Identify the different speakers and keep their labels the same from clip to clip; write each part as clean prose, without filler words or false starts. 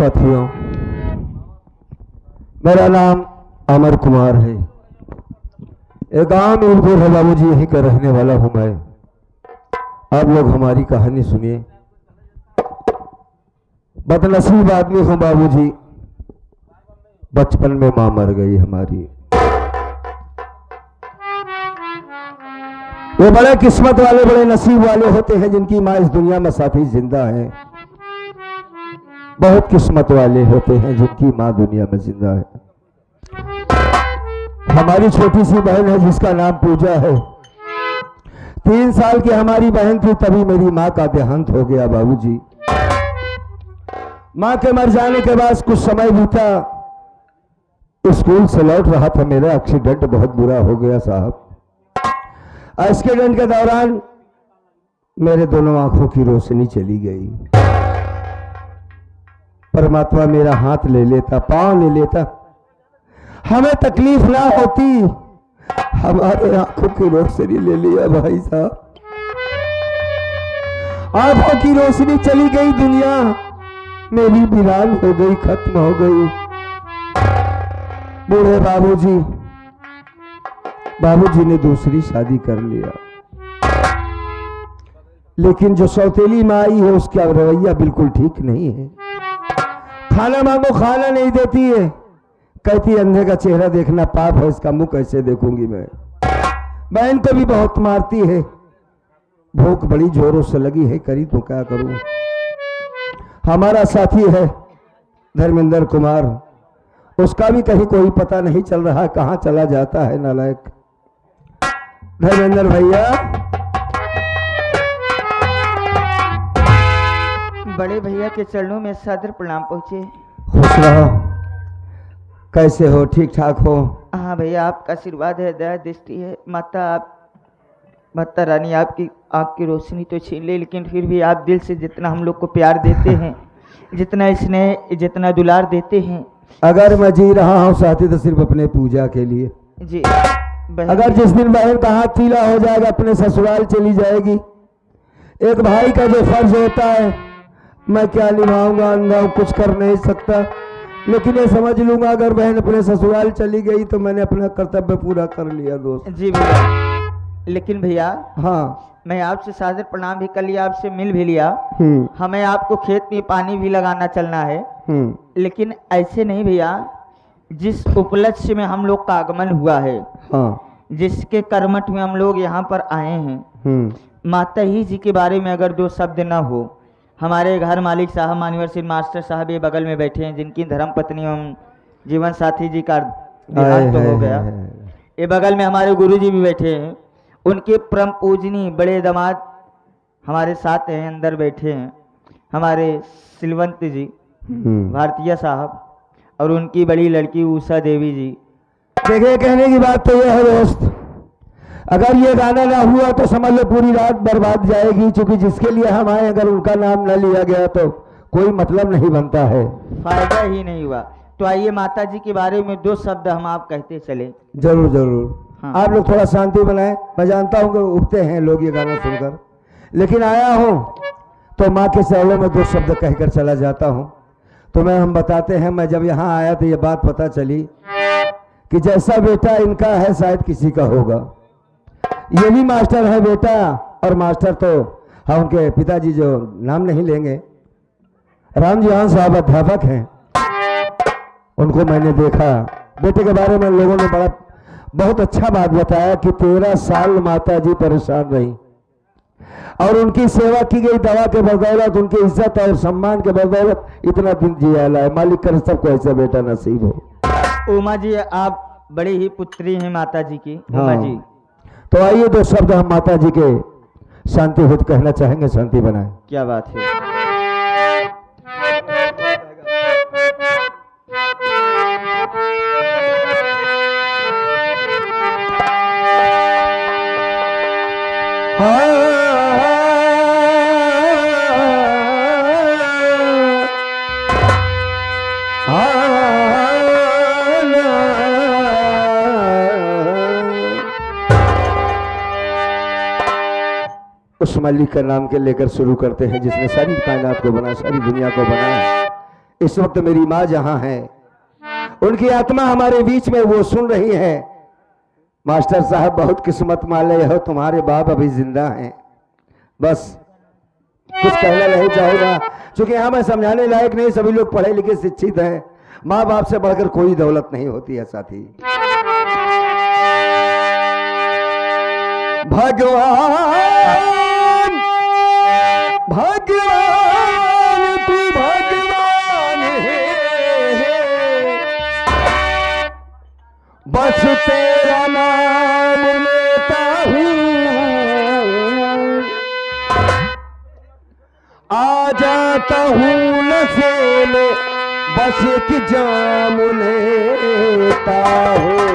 Speaker 1: साथियों, मेरा नाम अमर कुमार है। एक गांव में उर्दू है बाबूजी, यहीं का रहने वाला हूं मैं। आप लोग हमारी कहानी सुनिए। बदनसीब आदमी हूं बाबूजी, बचपन में मां मर गई हमारी। वो बड़े किस्मत वाले, बड़े नसीब वाले होते हैं जिनकी मां इस दुनिया में साथी जिंदा है। बहुत किस्मत वाले होते हैं जिनकी मां दुनिया में जिंदा है। हमारी छोटी सी बहन है जिसका नाम पूजा है। 3 साल की हमारी बहन थी तभी मेरी मां का देहांत हो गया बाबूजी। मां के मर जाने के बाद कुछ समय बीता, स्कूल से लौट रहा था, मेरा एक्सीडेंट बहुत बुरा हो गया साहब। एक्सीडेंट के दौरान मेरे दोनों आंखों की रोशनी चली गई। परमात्मा मेरा हाथ ले लेता, पांव ले लेता, हमें तकलीफ ना होती। हमारे आंखों की रोशनी ले लिया भाई साहब। आंखों की रोशनी चली गई, दुनिया मेरी वीरान हो गई, खत्म हो गई। बूढ़े बाबूजी ने दूसरी शादी कर लिया, लेकिन जो सौतेली माँ आई है उसका रवैया बिल्कुल ठीक नहीं है। खाना मांगो खाना नहीं देती है, कहती अंधे का चेहरा देखना पाप है, इसका मुंह कैसे देखूंगी मैं। बहन को भी बहुत मारती है। भूख बड़ी जोरों से लगी है, करी तो क्या करूं। हमारा साथी है धर्मेंद्र कुमार, उसका भी कहीं कोई पता नहीं चल रहा, कहां चला जाता है नालायक। धर्मेंद्र भैया,
Speaker 2: बड़े भैया के चरणों में सादर प्रणाम पहुंचे।
Speaker 1: खुश रहो। कैसे हो? ठीक ठाक हो?
Speaker 2: हाँ भैया, आपका आशीर्वाद है, दया दृष्टि है। माता रानी आपकी आँख की रोशनी तो छीन ले, लेकिन फिर भी आप दिल से जितना हम लोग को प्यार देते हैं, जितना स्नेह, जितना दुलार देते हैं। अगर
Speaker 1: मैं जी रहा हूँ साथी तो सिर्फ अपने पूजा के लिए
Speaker 2: जी।
Speaker 1: अगर जिस दिन बहन का हाथ पीला हो जाएगा, अपने ससुराल चली जाएगी। एक भाई का जो फर्ज होता है, मैं क्या निभाऊंगा, अंधा कुछ कर नहीं सकता, लेकिन ये समझ लूंगा अगर बहन अपने ससुराल चली गई तो मैंने अपना कर्तव्य पूरा कर लिया दोस्त
Speaker 2: जी भैया। लेकिन भैया,
Speaker 1: हाँ,
Speaker 2: मैं आपसे सादर प्रणाम भी कर लिया, आपसे मिल भी लिया। हमें आपको खेत में पानी भी लगाना चलना है, लेकिन ऐसे नहीं भैया। जिस उपलक्ष्य में हम लोग का आगमन हुआ है, हाँ, जिसके कर्मठ में हम लोग यहाँ पर आए हैं, माता ही जी के बारे में अगर 2 शब्द ना हो। हमारे घर मालिक साहब मान्यवर श्री मास्टर साहब ये बगल में बैठे हैं, जिनकी धर्म पत्नी एवं जीवन साथी जी का देहांत तो हो गया। ये बगल में हमारे गुरु जी भी बैठे हैं, उनके परम पूजनी बड़े दामाद हमारे साथ हैं, अंदर बैठे हैं हमारे सिलवंत जी भारतीय साहब, और उनकी बड़ी लड़की उषा देवी जी।
Speaker 1: देखिए, कहने की बात तो यह है दोस्त, अगर ये गाना ना हुआ तो समझ लो पूरी रात बर्बाद जाएगी, क्योंकि जिसके लिए हम आए अगर उनका नाम न लिया गया तो कोई मतलब नहीं बनता है,
Speaker 2: फायदा ही नहीं हुआ। तो आइए माता जी के बारे में 2 शब्द हम आप कहते चले।
Speaker 1: जरूर जरूर। हाँ। आप लोग थोड़ा शांति बनाए। मैं जानता हूँ कि उठते हैं लोग ये गाना सुनकर, लेकिन आया हूँ तो माँ के चरणों में 2 शब्द कहकर चला जाता हूँ। तो हम बताते हैं, मैं जब यहाँ आया तो ये बात पता चली कि जैसा बेटा इनका है शायद किसी का होगा। ये भी मास्टर है बेटा, और मास्टर तो हम उनके पिताजी जो नाम नहीं लेंगे, रामजीहान साहब अध्यापक हैं। उनको मैंने देखा, बेटे के बारे में लोगों ने बहुत अच्छा बात बताया कि 13 साल माता जी परेशान रही और उनकी सेवा की गई। दवा के बदौलत, उनकी इज्जत और सम्मान के बदौलत इतना दिन जिया है। मालिक करे सबको ऐसा बेटा नसीब हो।
Speaker 2: उमा जी, आप बड़ी ही पुत्री हैं माता जी की। उमा जी,
Speaker 1: तो आइए 2 शब्द हम माता जी के शांति हित कहना चाहेंगे। शांति बनाए।
Speaker 2: क्या बात है।
Speaker 1: उस मालिक का नाम के लेकर शुरू करते हैं जिसने सारी कायनात को बनाया, सारी दुनिया को बनाया। इस वक्त मेरी माँ जहां है, उनकी आत्मा हमारे बीच में, वो सुन रही है। मास्टर साहब बहुत किस्मत वाले हो, तुम्हारे बाप अभी जिंदा हैं। बस कुछ कहना नहीं चाहूंगा, क्योंकि यहां मैं समझाने लायक नहीं, सभी लोग पढ़े लिखे शिक्षित हैं। माँ बाप से बढ़कर कोई दौलत नहीं होती है साथी। भगवान भगवान तू भगवान है, बस तेरा नाम लेता हूँ, आ जाता हूँ नशे में, बस एक जाम लेता हूँ।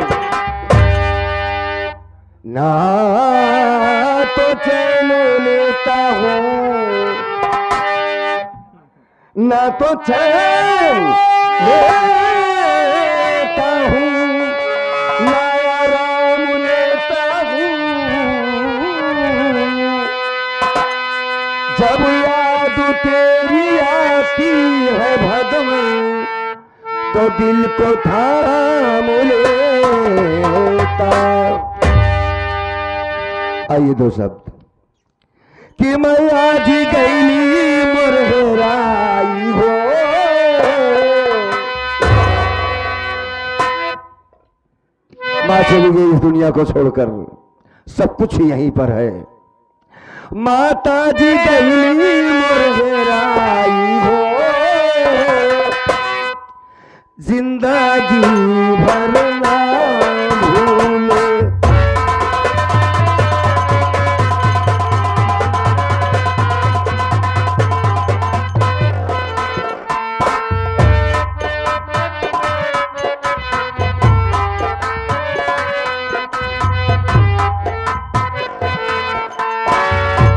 Speaker 1: ना तो चैन लेता हूँ, ना तो चैन लेता हूँ, ना आराम लेता हूँ। जब याद तेरी आती है भगवान, तो दिल को थाम लेता। आइए दो शब्द कि मैं आज गईली मुरहराई हो, माँ चली गई इस दुनिया को छोड़कर, सब कुछ यहीं पर है। माता जी गईली मुरहराई हो, जिंदगी भर ना भूले।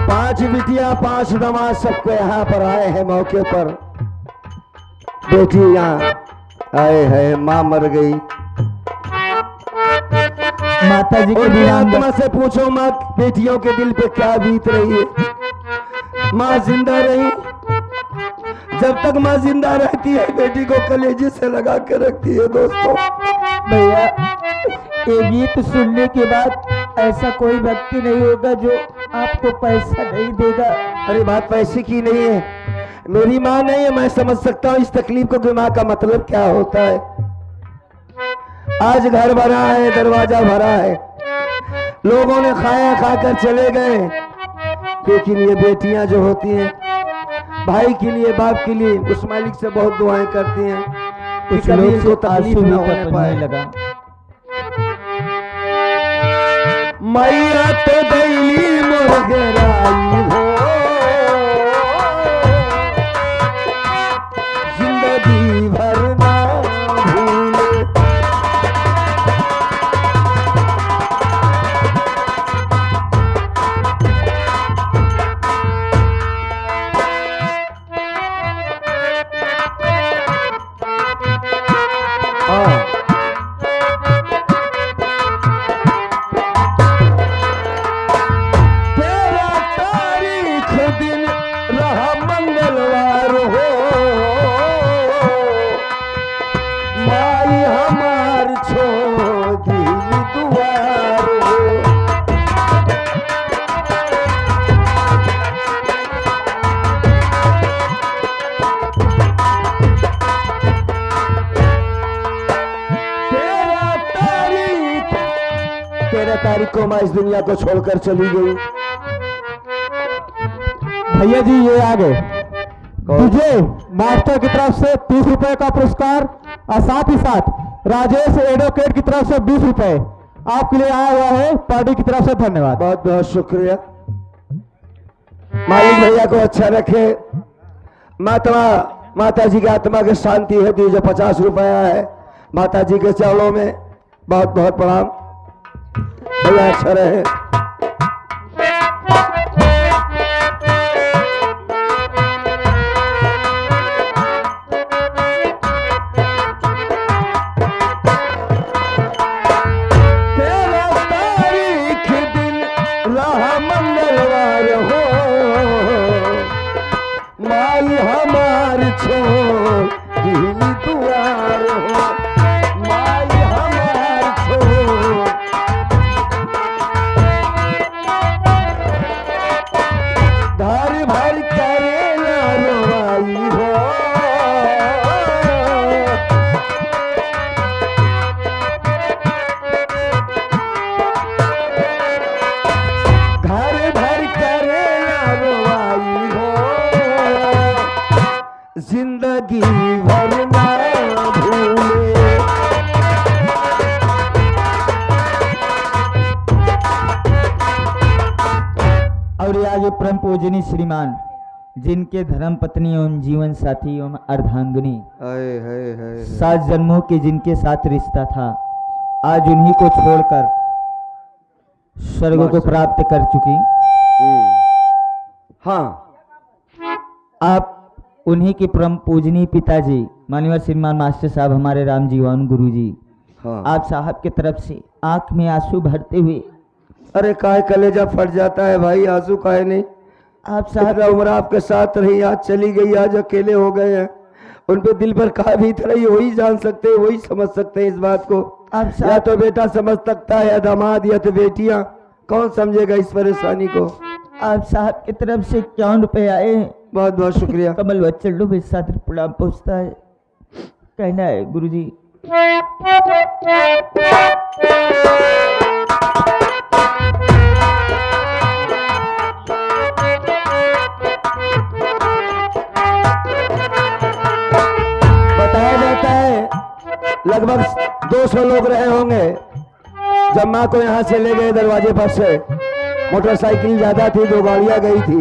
Speaker 1: पांच बिटिया पांच दामाद सबको यहाँ पर आए हैं मौके पर। बेटी यहाँ आए हैं, माँ मर गई।
Speaker 2: माता जी
Speaker 1: उनकी आत्मा से पूछो माँ बेटियों के दिल पे क्या बीत रही है। माँ जिंदा रही, जब तक माँ जिंदा रहती है बेटी को कलेजे से लगा के रखती है। दोस्तों
Speaker 2: भैया, ये गीत सुनने के बाद ऐसा कोई व्यक्ति नहीं होगा जो आपको पैसा नहीं देगा।
Speaker 1: अरे बात पैसे की नहीं है, मेरी माँ नहीं है, मैं समझ सकता हूँ इस तकलीफ को कि माँ का मतलब क्या होता है। आज घर भरा है, दरवाजा भरा है, लोगों ने खाया खाकर चले गए, लेकिन ये बेटियां जो होती हैं भाई के लिए, बाप के लिए, उस मालिक से बहुत दुआएं करती हैं कि कभी इनको तकलीफ न होने पाए।
Speaker 2: लगा
Speaker 1: मैया तो गईली मुरहराई हो, जिंदगी भर ना भूले। तेरा तारीख दिन रहा मंगलवार हो, माई हमार छोड़ दिल दुआर हो। तेरह तारीख को माँ इस दुनिया को छोड़कर चली गई।
Speaker 3: भैया जी ये आ गए। तुझे मास्टर की तरफ से 30 रुपए का पुरस्कार और साथ ही साथ राजेश एडवोकेट की तरफ से 20 रुपए आपके लिए आया हुआ है। पार्टी की तरफ से धन्यवाद।
Speaker 1: बहुत बहुत शुक्रिया। मालिक भैया को अच्छा रखे। माता जी की आत्मा की शांति है तो जो 50 रुपया है माता जी के चरणों में बहुत बहुत प्रणाम। भैया अच्छा रहे। तेरा तारीख दिन रहा मंगलवार हो, माई हमार छोड़
Speaker 2: श्रीमान जिनके धर्म पत्नी एवं जीवन साथी एवं अर्धांगिनी
Speaker 1: हाय
Speaker 2: 7 जन्मों के जिनके साथ रिश्ता था, आज उन्हीं को छोड़कर स्वर्ग को प्राप्त कर चुकी।
Speaker 1: हाँ,
Speaker 2: आप उन्हीं के परम पूजनीय पिताजी माननीय श्रीमान मास्टर साहब हमारे राम जीवन गुरु जी,
Speaker 1: हाँ।
Speaker 2: आप साहब की तरफ से आंख में आंसू भरते हुए,
Speaker 1: अरे काहे कलेजा फट जाता है भाई, आंसू काहे नहीं।
Speaker 2: आप साहब
Speaker 1: इतना उम्र आपके साथ रही, आज चली गई, आज अकेले हो गए हैं। उन पे दिल पर कहा बीत रही, वही जान सकते हैं, वही समझ सकते हैं इस बात को।
Speaker 2: आप
Speaker 1: या
Speaker 2: साहब
Speaker 1: तो बेटा समझ सकता है, या दामाद, या तो बेटियां, कौन समझेगा इस परेशानी को।
Speaker 2: आप साहब की तरफ से 51 रुपए आए हैं।
Speaker 1: बहुत बहुत शुक्रिया।
Speaker 2: कमल बच्चन के साथ प्रणाम पहुंचता है, कहना है गुरु जी।
Speaker 1: बताया जाता है लगभग 200 लोग रहे होंगे जब माँ को यहाँ से ले गए दरवाजे पर से। मोटरसाइकिल ज्यादा थी, 2 गाड़ियां गई थी।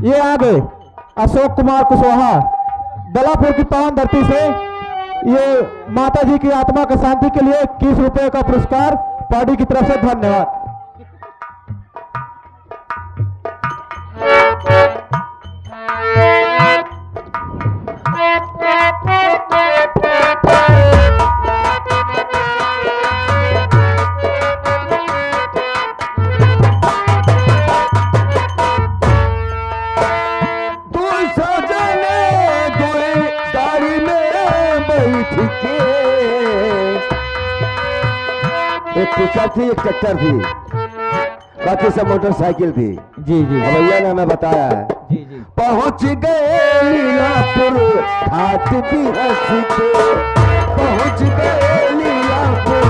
Speaker 3: ये आ गए अशोक कुमार कुशवाहा दलापुर की पावन धरती से। ये माता जी की आत्मा की शांति के लिए 21 रुपए का पुरस्कार पार्टी की तरफ से। धन्यवाद।
Speaker 1: एक पिकअप थी, एक ट्रैक्टर थी, बाकी सब मोटरसाइकिल थी।
Speaker 2: जी जी
Speaker 1: भैया ने हमें बताया है।
Speaker 2: जी जी
Speaker 1: पहुंच गए लीलापुर घाट भी हंस के, पहुंच गए लीलापुर।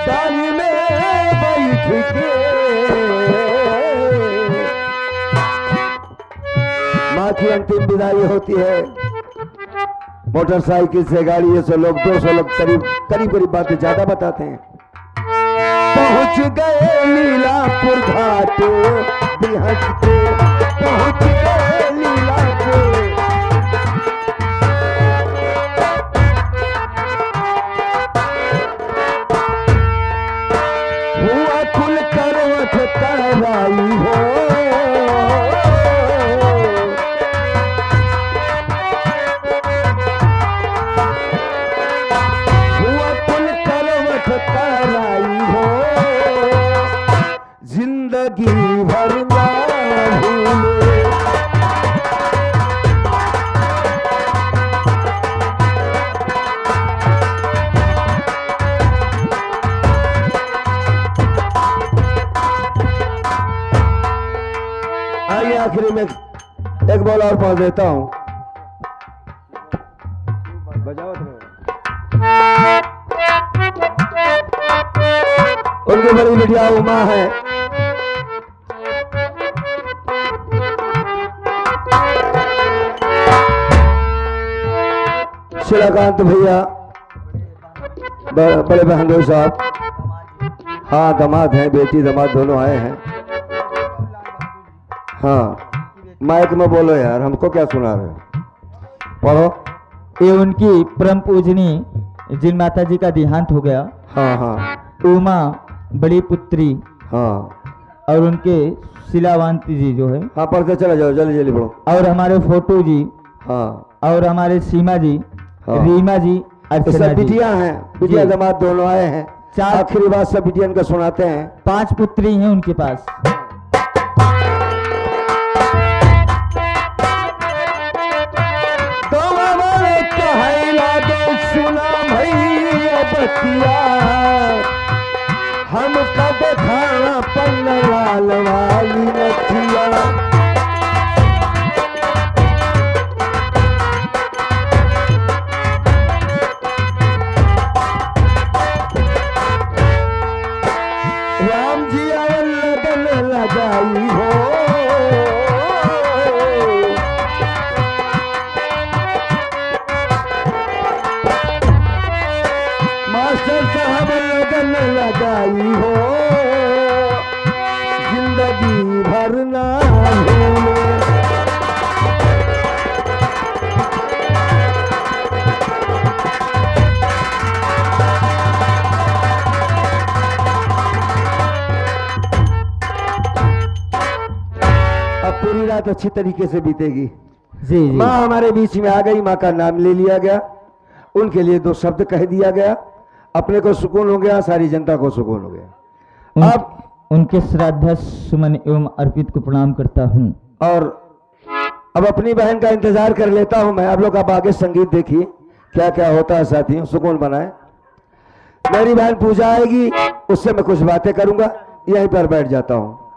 Speaker 1: डाली में बैठ के माँ की अंतिम विदाई होती है। मोटरसाइकिल से, गाड़ी से लोग 200 लोग करीब बातें ज्यादा बताते हैं। पहुंच गए लीलापुर घाट बिहट के, पहुंच गए लीलापुर। हुआ कुल करवट कराई हो, कराई हो, जिंदगी भर ना भूले। आइए आखिरी में एक बॉल और पहुंच देता हूं। बजावत रहे। उनकी बड़ी बिटिया उमा है। शिलाकांत भैया, बड़े बहनोई साहब, हाँ दामाद हैं, बेटी दामाद दोनों आए हैं। हाँ माइक में बोलो यार, हमको क्या सुना रहे हो, पढ़ो।
Speaker 2: ये उनकी परम पूजनीय जिन माता जी का देहांत हो गया,
Speaker 1: हाँ हाँ
Speaker 2: उमा बड़ी पुत्री,
Speaker 1: हाँ
Speaker 2: और उनके शिलावांती जी जो है,
Speaker 1: हाँ पढ़ते चले जाओ, जल्दी जल्दी पढ़ो।
Speaker 2: और हमारे फोटो जी,
Speaker 1: हाँ
Speaker 2: और हमारे सीमा जी,
Speaker 1: हाँ।
Speaker 2: रीमा जी,
Speaker 1: ये
Speaker 2: अर्चना
Speaker 1: सब
Speaker 2: जी,
Speaker 1: बिटिया हैं, बिटिया
Speaker 2: जी।
Speaker 1: दामाद दोनों आए हैं।
Speaker 2: चार-
Speaker 1: आखिरी बात सब बिटियन को सुनाते हैं।
Speaker 2: 5 पुत्री हैं उनके पास।
Speaker 1: सुना भैया बतिया, हम कब खाना पन्नवाल वाली नथिया। राम जी और लगन लगाई हो, रात अच्छी तरीके से बीतेगी।
Speaker 2: जी जी
Speaker 1: माँ हमारे बीच में आ गई, माँ का नाम ले लिया गया, उनके लिए 2 शब्द कह दिया गया, अपने को सुकून हो गया, सारी जनता को सुकून हो गया। अब
Speaker 2: उनके श्रद्धा सुमन एवं अर्पित को प्रणाम करता हूँ।
Speaker 1: और अब अपनी बहन का इंतजार कर लेता हूं मैं। आप लोग अब आगे संगीत देखिए क्या क्या होता है साथियों, सुकून बनाए। मेरी बहन पूजा आएगी, उससे मैं कुछ बातें करूंगा, यहीं पर बैठ जाता हूं।